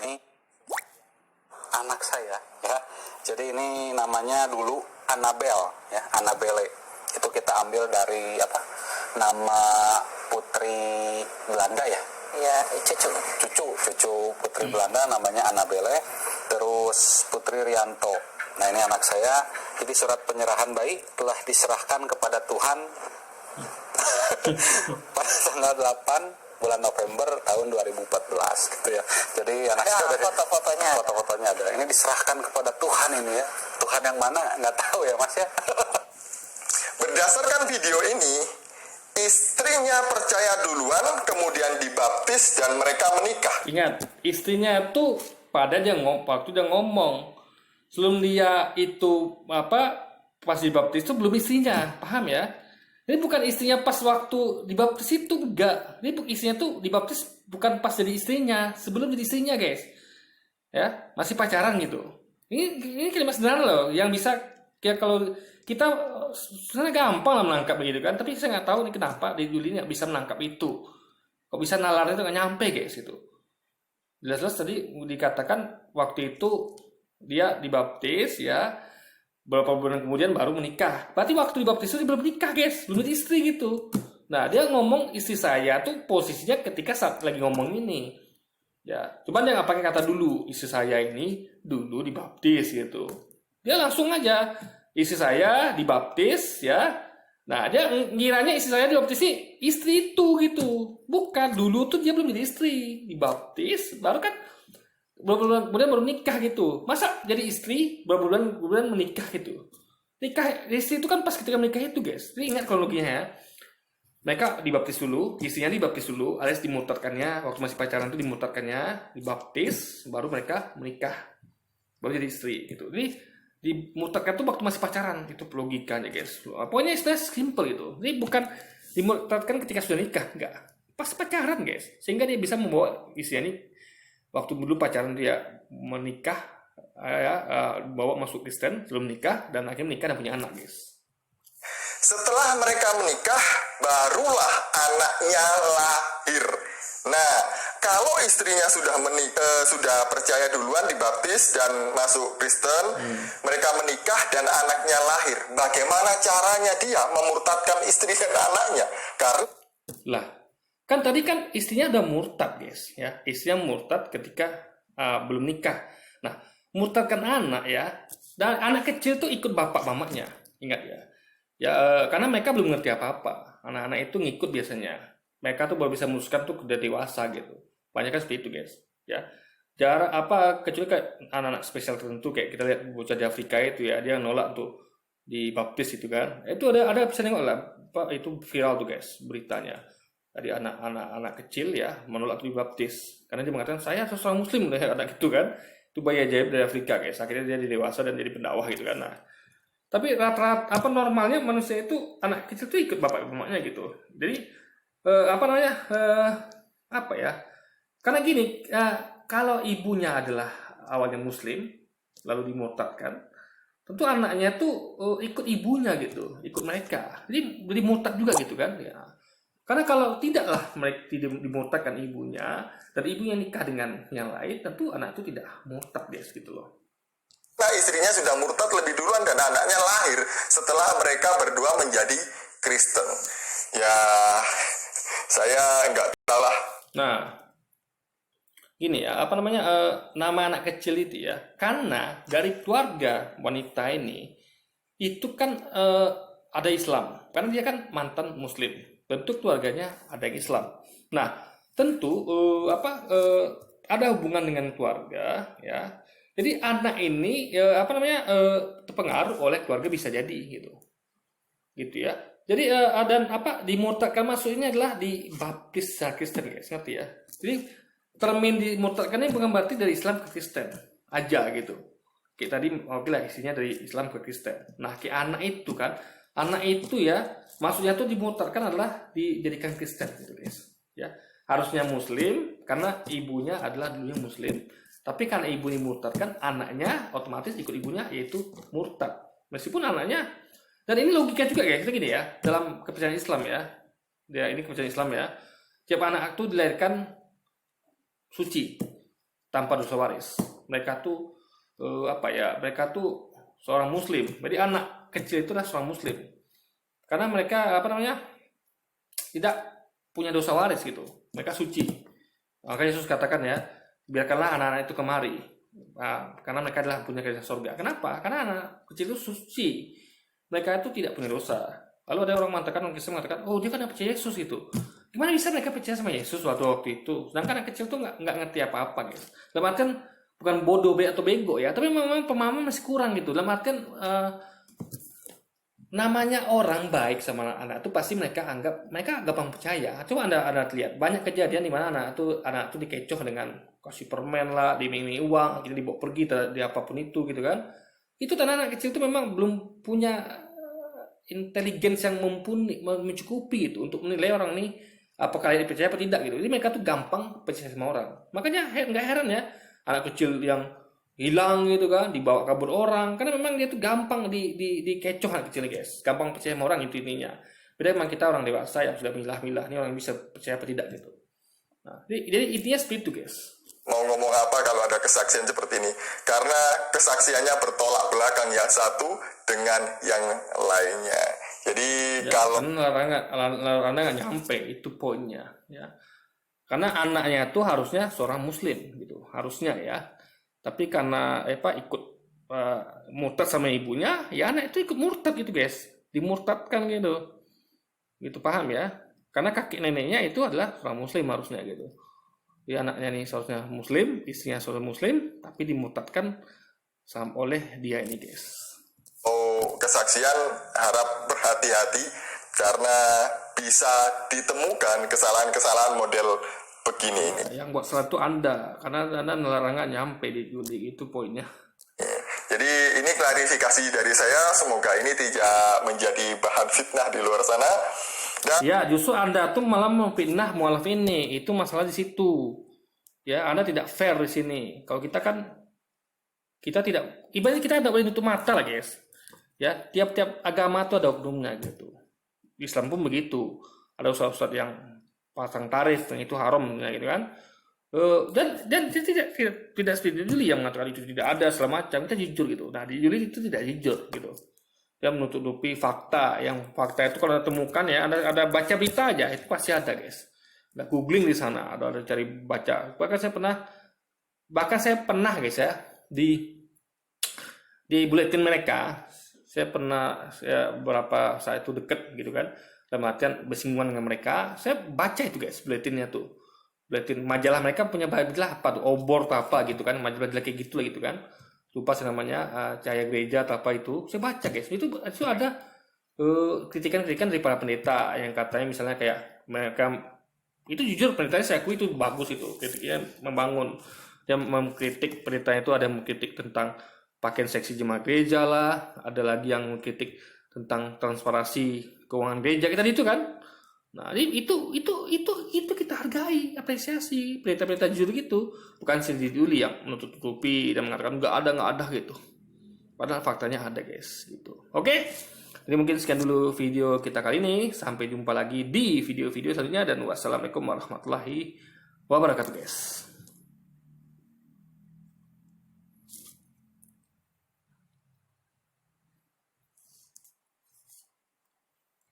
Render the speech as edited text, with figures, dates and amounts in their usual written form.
Ini anak saya ya. Jadi ini namanya dulu Annabelle ya, Annabelle. Itu kita ambil dari apa? Nama putri Belanda ya. Iya, Cucu putri Belanda namanya Annabelle. Terus Putri Rianto. Nah, ini anak saya. Jadi surat penyerahan bayi telah diserahkan kepada Tuhan pada tanggal 8 bulan November tahun 2014 gitu ya. Jadi anak saya ada foto-fotonya ada. Ini diserahkan kepada Tuhan ini ya. Tuhan yang mana nggak tahu ya Mas ya. Berdasarkan video ini, istrinya percaya duluan, kemudian dibaptis dan mereka menikah. Ingat, istrinya itu waktu dia ngomong sebelum dia itu pas dibaptis itu belum istrinya, paham ya? Ini bukan istrinya pas waktu dibaptis itu, enggak. Ini istrinya tuh dibaptis bukan pas jadi istrinya, sebelum jadi istrinya, guys. Ya, masih pacaran gitu. Ini kalimat sederhana loh, yang bisa ya kalau kita sebenarnya gampang lah menangkap begitu kan, tapi saya nggak tahu nih kenapa di Juli nggak bisa menangkap itu. Kok bisa nalarnya itu nggak nyampe, guys, gitu. Jelas-jelas tadi dikatakan waktu itu dia dibaptis ya, beberapa bulan kemudian baru menikah. Berarti waktu dibaptis itu dia belum menikah, guys, belum jadi istri gitu. Nah, dia ngomong istri saya tuh posisinya ketika saat lagi ngomong ini. Ya, cuman dia nggak pakai kata dulu, istri saya ini dulu dibaptis gitu. Dia langsung aja istri saya dibaptis ya. Nah, dia ngiranya istri saya dibaptis ini istri itu gitu. Bukan, dulu tuh dia belum jadi istri, dibaptis baru kan beberapa bulan kemudian baru nikah gitu. Masa jadi istri beberapa bulan menikah gitu. Nikah istri itu kan pas ketika menikah itu, guys. Jadi ingat kronologinya ya. Mereka dibaptis dulu, istrinya dibaptis dulu, alias dimurtadkannya waktu masih pacaran itu dimurtadkannya, dibaptis, baru mereka menikah, baru jadi istri gitu. Jadi dimurtadkan itu waktu masih pacaran, itu logikanya, guys. Pokoknya istilah simple gitu. Jadi bukan dimurtadkan ketika sudah nikah, enggak. Pas pacaran, guys. Sehingga dia bisa membawa istrinya ini waktu dulu pacaran dia menikah, bawa masuk Kristen sebelum nikah, dan akhirnya menikah dan punya anak, guys. Setelah mereka menikah, barulah anaknya lahir. Nah, kalau istrinya sudah percaya duluan, dibaptis dan masuk Kristen, mereka menikah dan anaknya lahir. Bagaimana caranya dia memurtadkan istri dan anaknya? Karena Lah, kan tadi kan istrinya udah murtad, guys, ya. Istrinya murtad ketika belum nikah. Nah, murtadkan anak ya, dan anak kecil tuh ikut bapak mamanya. Ingat ya. Ya, karena mereka belum ngerti apa-apa. Anak-anak itu ngikut biasanya. Mereka tuh baru bisa memutuskan tuh udah dewasa gitu. Banyak kan seperti itu, guys. Ya. Jarak kecuali kayak anak-anak spesial tertentu kayak kita lihat bocah di Afrika itu ya, dia nolak untuk dibaptis itu kan. Itu ada bisa nengok lah, itu viral tuh, guys, beritanya. Tadi anak kecil ya menolak untuk dibaptis karena dia mengatakan saya seorang muslim, anak gitu kan. Itu bayi ajaib dari Afrika, guys. Akhirnya dia dewasa dan jadi pendakwah gitu kan. Nah, tapi rata-rata normalnya manusia itu anak kecil tuh ikut bapak mamanya gitu. Jadi karena gini, kalau ibunya adalah awalnya muslim lalu dimurtadkan, tentu anaknya tuh ikut ibunya gitu, ikut mereka. Jadi murtad juga gitu kan ya. Karena kalau tidaklah mereka tidak dimurtadkan ibunya dan ibunya nikah dengan yang lain, tentu anak itu tidak murtad, guys, gitu loh. istrinya sudah murtad lebih duluan dan anaknya lahir setelah mereka berdua menjadi Kristen. Ya, saya nggak tahu lah. Nah, gini ya, nama anak kecil itu ya, karena dari keluarga wanita ini itu kan ada Islam, karena dia kan mantan Muslim, tentu keluarganya ada yang Islam. Nah, tentu ada hubungan dengan keluarga ya. Jadi anak ini terpengaruh oleh keluarga, bisa jadi gitu ya. Jadi dimurtadkan maksudnya adalah dibaptis secara Kristen, guys, ngerti ya. Jadi termin dimurtadkan ini bukan berarti dari Islam ke Kristen aja gitu. Kayak tadi lah isinya dari Islam ke Kristen. Nah, anak itu ya maksudnya tuh dimurtadkan adalah dijadikan Kristen gitu, guys. Ya, harusnya Muslim karena ibunya adalah dulunya Muslim. Tapi karena ibu dimurtadkan, anaknya otomatis ikut ibunya, yaitu murtad. Meskipun anaknya, dan ini logika juga, guys, gini ya, dalam kepercayaan Islam ya. Ini kepercayaan Islam ya. Tiap anak itu dilahirkan suci. tanpa dosa waris. Mereka tuh mereka tuh seorang muslim. Jadi anak kecil itu adalah seorang muslim. Karena mereka tidak punya dosa waris gitu. Mereka suci. Maka Yesus katakan ya, biarkanlah anak-anak itu kemari. Karena mereka adalah punya kerajaan surga. Kenapa? Karena anak kecil itu suci. Mereka itu tidak punya dosa. Lalu ada orang Kristen mengatakan, oh dia kan percaya Yesus itu. Gimana bisa mereka percaya sama Yesus waktu itu? Sedangkan anak kecil itu nggak ngerti apa-apa gitu. Dalam artian bukan bodoh atau bego ya, tapi memang pemahaman masih kurang gitu. Dalam artian namanya orang baik sama anak itu pasti mereka gampang percaya. Coba anda lihat banyak kejadian di mana anak itu dikecoh dengan kasih permen lah, dimingi uang, jadi dibawa pergi di apapun itu gitu kan. Itu karena anak kecil itu memang belum punya inteligens yang mumpuni, mencukupi gitu untuk menilai orang ini apakah dia percaya apa tidak gitu. Jadi mereka tuh gampang percaya sama orang. Makanya nggak heran ya anak kecil yang hilang gitu kan, dibawa kabur orang, karena memang dia tuh gampang dikecoh anak kecil guys, gampang percaya sama orang itu intinya. Beda memang kita orang dewasa yang sudah milah-milah, ini orang bisa percaya apa tidak gitu. Nah, jadi intinya seperti itu guys. Mau ngomong apa kalau ada kesaksian seperti ini? Karena kesaksiannya bertolak belakang yang satu dengan yang lainnya. Jadi Ya, kalau larangan nggak nyampe itu poinnya ya. Karena anaknya tuh harusnya seorang muslim gitu, harusnya ya. Tapi karena ikut murtad sama ibunya, ya anak itu ikut murtad gitu guys, dimurtadkan gitu, paham ya? Karena kakek neneknya itu adalah seorang muslim harusnya gitu. Jadi anaknya nih seharusnya muslim, istrinya seorang muslim, tapi dimurtadkan oleh dia ini guys. kesaksian harap berhati-hati karena bisa ditemukan kesalahan-kesalahan model begini ini. Yang buat salah itu Anda, karena Anda larangan nyampe di judi, itu poinnya. Jadi ini klarifikasi dari saya, semoga ini tidak menjadi bahan fitnah di luar sana. Dan Ya, justru Anda tuh malah memfitnah mualaf ini, itu masalah di situ. Ya, Anda tidak fair di sini. Kalau kita tidak, ibaratnya kita tidak boleh tutup mata lah guys. Ya, tiap-tiap agama tuh ada hukumnya gitu. Islam pun begitu. Ada ustaz-ustaz yang pasang tarif yang itu haram gitu kan. Dan tidak seperti dulu yang mengatakan itu tidak ada segala macam, kita jujur gitu. Nah di juri itu tidak jujur gitu, dia menutupi fakta. Yang fakta itu kalau ditemukan ya, ada baca berita aja itu pasti ada guys, ada googling di sana, ada cari baca. Bahkan saya pernah guys ya, di buletin mereka saya beberapa saat itu deket gitu kan, dalam artian bersinggungan dengan mereka, saya baca itu guys buletinnya tuh. Buletin majalah mereka punya majalah apa tuh, obor atau apa gitu kan, majalah kayak gitu lah gitu kan, lupa sih namanya, Cahaya Gereja atau apa itu. Saya baca guys, itu ada kritikan-kritikan dari para pendeta yang katanya misalnya kayak mereka itu, jujur pendetanya saya akui itu bagus, itu kritiknya membangun. Dia mengkritik, pendetanya itu ada yang mengkritik tentang pakaian seksi jemaat gereja lah, ada lagi yang mengkritik tentang transparansi keuangan gereja kita itu kan. Nah, itu kita hargai, apresiasi pendeta-pendeta jujur gitu, bukan Cindy Duli yang menutup-tutupi dan mengatakan nggak ada gitu. Padahal faktanya ada guys gitu. Oke, jadi mungkin sekian dulu video kita kali ini. Sampai jumpa lagi di video-video selanjutnya dan wassalamualaikum warahmatullahi wabarakatuh guys.